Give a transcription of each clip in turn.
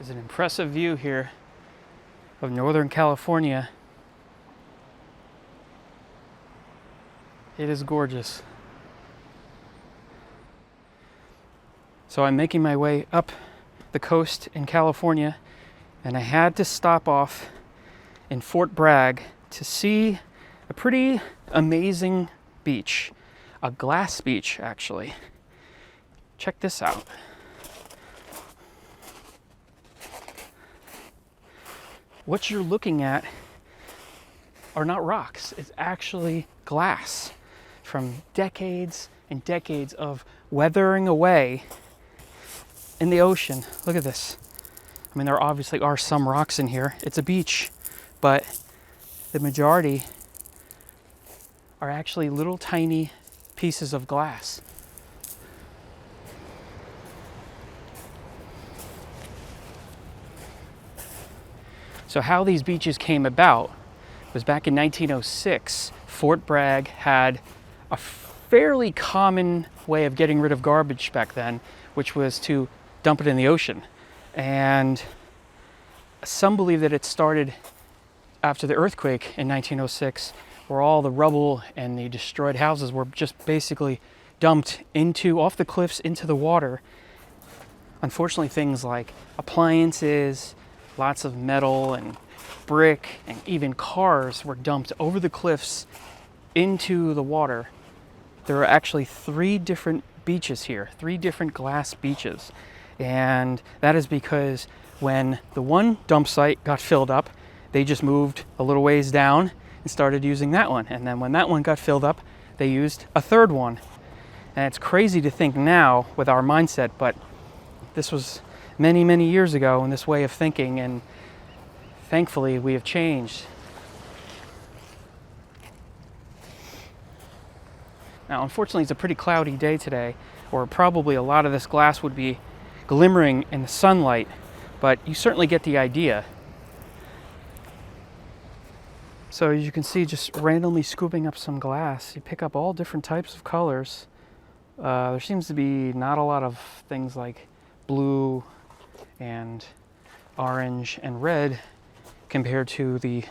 is an impressive view here of Northern California. It is gorgeous. So I'm making my way up the coast in California, and I had to stop off in Fort Bragg to see a pretty amazing beach, a glass beach actually. Check this out. What you're looking at are not rocks, it's actually glass from decades and decades of weathering away in the ocean. Look at this. I mean, there obviously are some rocks in here. It's a beach, but the majority are actually little tiny pieces of glass. So how these beaches came about was back in 1906, Fort Bragg had a fairly common way of getting rid of garbage back then, which was to dump it in the ocean. And some believe that it started after the earthquake in 1906, where all the rubble and the destroyed houses were just basically dumped off the cliffs into the water. Unfortunately, things like appliances, lots of metal and brick, and even cars were dumped over the cliffs into the water. There are actually 3 different beaches here, 3 different glass beaches. And that is because when the one dump site got filled up, they just moved a little ways down and started using that one. And then when that one got filled up, they used a 3rd one. And it's crazy to think now with our mindset, but this was many, many years ago in this way of thinking, and thankfully we have changed. Now, unfortunately, it's a pretty cloudy day today, or probably a lot of this glass would be glimmering in the sunlight, but you certainly get the idea. So as you can see, just randomly scooping up some glass, you pick up all different types of colors. There seems to be not a lot of things like blue and orange and red compared to the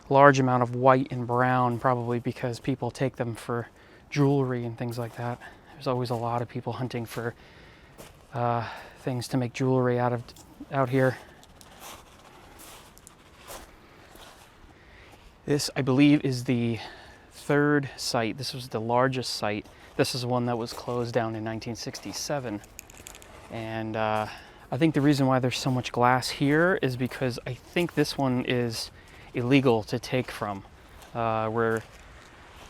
large amount of white and brown, probably because people take them for jewelry and things like that. There's always a lot of people hunting for things to make jewelry out here. This, I believe, is the 3rd site. This was the largest site. This is one that was closed down in 1967. And I think the reason why there's so much glass here is because I think this one is illegal to take from, where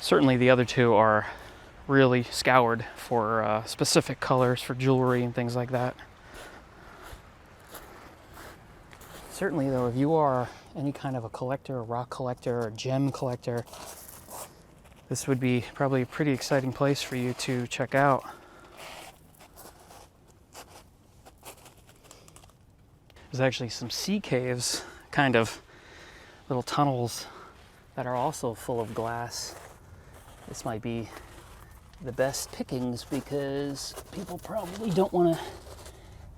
certainly the other 2 are really scoured for specific colors for jewelry and things like that. Certainly though, if you are any kind of a collector, a rock collector, or gem collector, this would be probably a pretty exciting place for you to check out. There's actually some sea caves, kind of little tunnels that are also full of glass. This might be the best pickings because people probably don't want to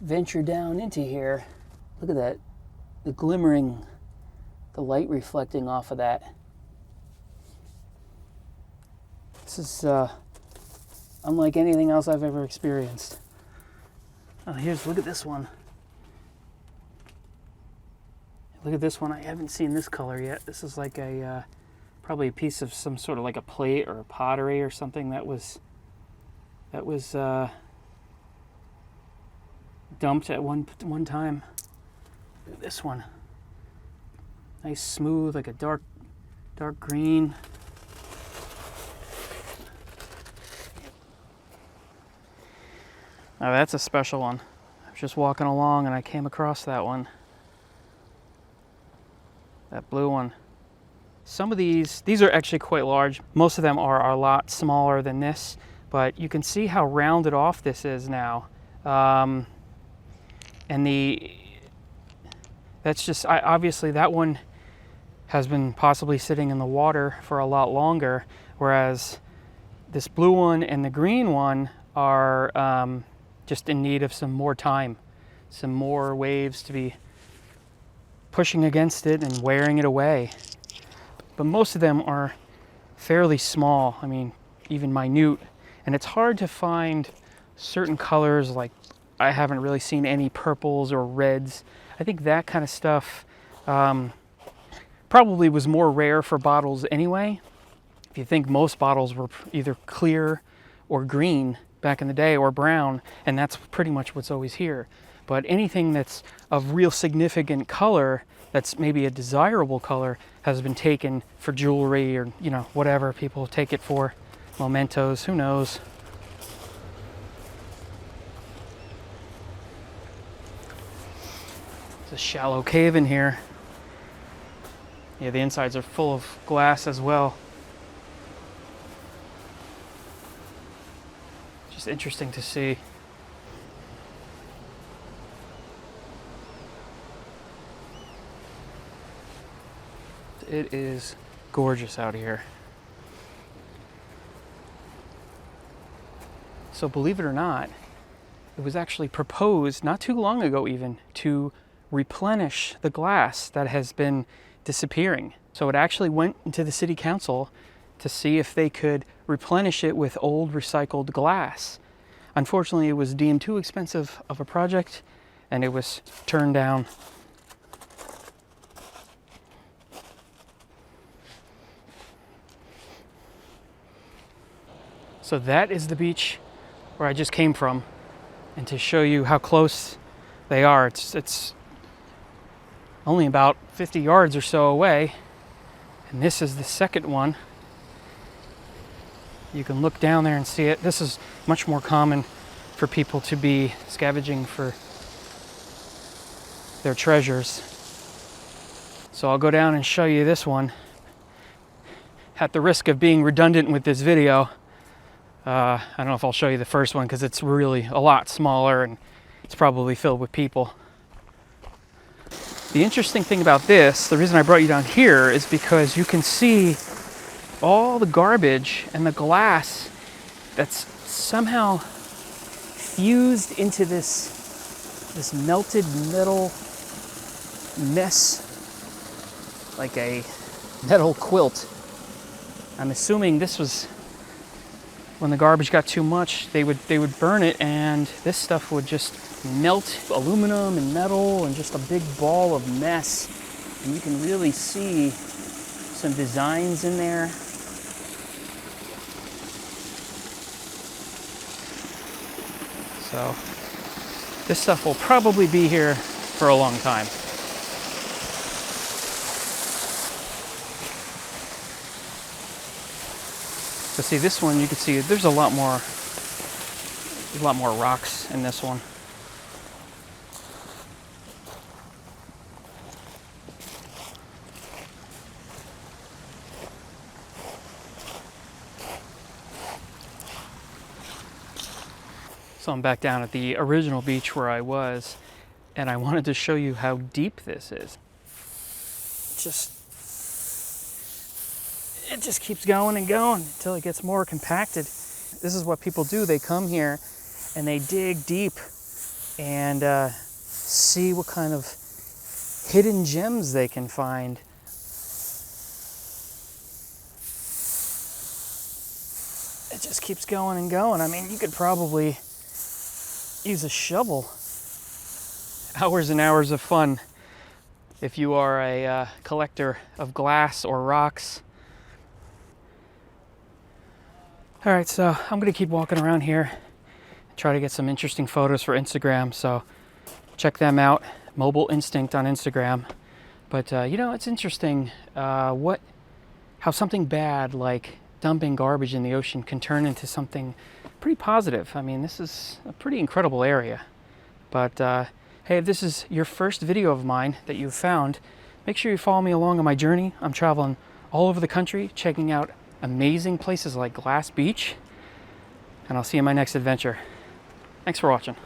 venture down into here. Look at that, the glimmering, the light reflecting off of that. This is unlike anything else I've ever experienced. Oh, look at this one. Look at this one. I haven't seen this color yet. This is like a probably a piece of some sort of like a plate or a pottery or something that was dumped at one time. Look at this one. Nice smooth, like a dark green. Now that's a special one. I was just walking along and I came across that one. That blue one. Some of these are actually quite large. Most of them are a lot smaller than this, but you can see how rounded off this is now. That's just, obviously that one has been possibly sitting in the water for a lot longer, whereas this blue one and the green one are just in need of some more time. some more waves to be pushing against it and wearing it away. But most of them are fairly small, I mean, even minute, and it's hard to find certain colors. Like, I haven't really seen any purples or reds. I think that kind of stuff probably was more rare for bottles anyway. If you think most bottles were either clear or green back in the day, or brown, and that's pretty much what's always here. But anything that's of real significant color, that's maybe a desirable color, has been taken for jewelry or, you know, whatever people take it for, mementos, who knows. It's a shallow cave in here. Yeah, the insides are full of glass as well. Just interesting to see. It is gorgeous out here. So believe it or not, it was actually proposed not too long ago even to replenish the glass that has been disappearing. So it actually went into the city council to see if they could replenish it with old recycled glass. Unfortunately, it was deemed too expensive of a project and it was turned down. So that is the beach where I just came from, and to show you how close they are, it's only about 50 yards or so away, and this is the second one. You can look down there and see it. This is much more common for people to be scavenging for their treasures. So I'll go down and show you this one. At the risk of being redundant with this video, I don't know if I'll show you the first one because it's really a lot smaller and it's probably filled with people. The interesting thing about this, the reason I brought you down here, is because you can see all the garbage and the glass that's somehow fused into this melted metal mess, like a metal quilt. I'm assuming this was when the garbage got too much, they would burn it, and this stuff would just melt aluminum and metal and just a big ball of mess. And you can really see some designs in there. So this stuff will probably be here for a long time. So see, this one, you can see there's a lot more rocks in this one. So I'm back down at the original beach where I was, and I wanted to show you how deep this is. It just keeps going and going until it gets more compacted. This is what people do. They come here and they dig deep and see what kind of hidden gems they can find. It just keeps going and going. I mean, you could probably use a shovel. Hours and hours of fun if you are a collector of glass or rocks. All right, so I'm gonna keep walking around here, try to get some interesting photos for Instagram, so check them out, Mobile Instinct on Instagram. But you know, it's interesting how something bad like dumping garbage in the ocean can turn into something pretty positive. I mean, this is a pretty incredible area. But hey, if this is your first video of mine that you've found, make sure you follow me along on my journey. I'm traveling all over the country, checking out amazing places like Glass Beach, and I'll see you in my next adventure. Thanks for watching.